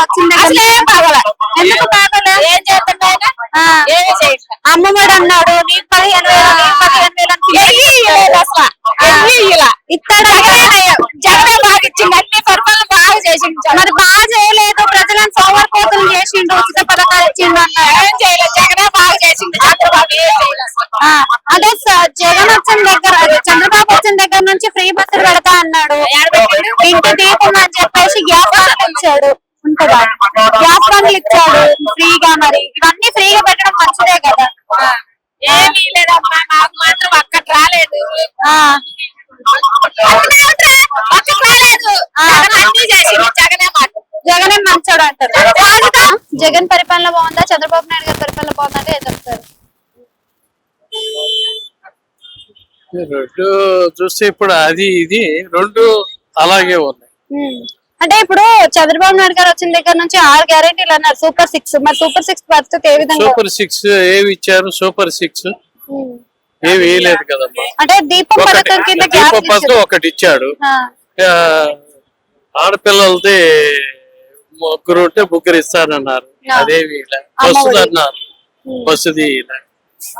వచ్చింది ఎందుకు బాగోలే ఏం చేస్తున్నాయి అమ్మఒడి అన్నాడు నీకు 15,000 ఇస్తాడా జగన్ బాగా ఇచ్చింది అన్ని పరిపాలన బాగా చేసిండు మరి బాగా చేయలేదు ప్రజలను సోమరిపోతులు చేసిండు ఉచిత పథకాలు ఇచ్చిండు అన్నాడు ఏం చేయలేదు జగనే బాగా చేసిండు చంద్రబాబు అదే జగన్ వచ్చిన దగ్గర చంద్రబాబు వచ్చిన దగ్గర నుంచి ఫ్రీ బస్సులు పెడతా అన్నాడు ఇంటి దీపం అని చెప్పేసి గ్యాస్ బండ్లు ఇచ్చాడు ఉంటుందా గ్యాస్ బండ్లు ఇచ్చాడు ఫ్రీగా మరి ఇవన్నీ ఫ్రీగా పెట్టడం మంచిదే కదా ఏమీ లేదమ్మా నాకు మాత్రం అక్కడ రాలేదు జగనే మంచోడు అంటారు జగన్ పరిపాలన బాగుందా చంద్రబాబు నాయుడు గారి పరిపాలన బాగుందంటే ఏం చెప్తారు రెండు చూస్తే ఇప్పుడు అది ఇది రెండు అలాగే ఉన్నాయి అంటే ఇప్పుడు చంద్రబాబు నాయుడు గారు వచ్చిన దగ్గర నుంచి 6 గ్యారెంటీలు అన్నారు సూపర్ 6 మరి సూపర్ 6 పరిస్థితి ఏ విధంగా సూపర్ 6 ఏవి ఇచ్చారు సూపర్ 6 ఏమి వేయలేదు కదమ్మా అంటే దీపం పథకం కింద దీపం పథకం ఒకటి ఇచ్చాడు ఆడపిల్లలది ముగ్గురు ఉంటే ముగ్గురు ఇస్తానన్నారు అదేవి వస్తుంది అన్నారు వస్తుంది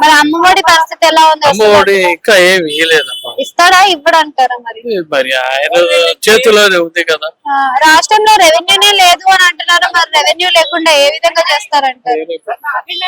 మరి అమ్మఒడి పరిస్థితి ఎలా ఉంది అమ్మఒడి ఇంకా ఏమి ఇయ్యలేదమ్మా ఇస్తాడా ఇవ్వడంటారా మరి మరి ఆయన చేతిలోనే ఉంది కదా రాష్ట్రంలో రెవెన్యూనే లేదు అని అంటున్నారు మరి రెవెన్యూ లేకుండా ఏ విధంగా చేస్తారంటారు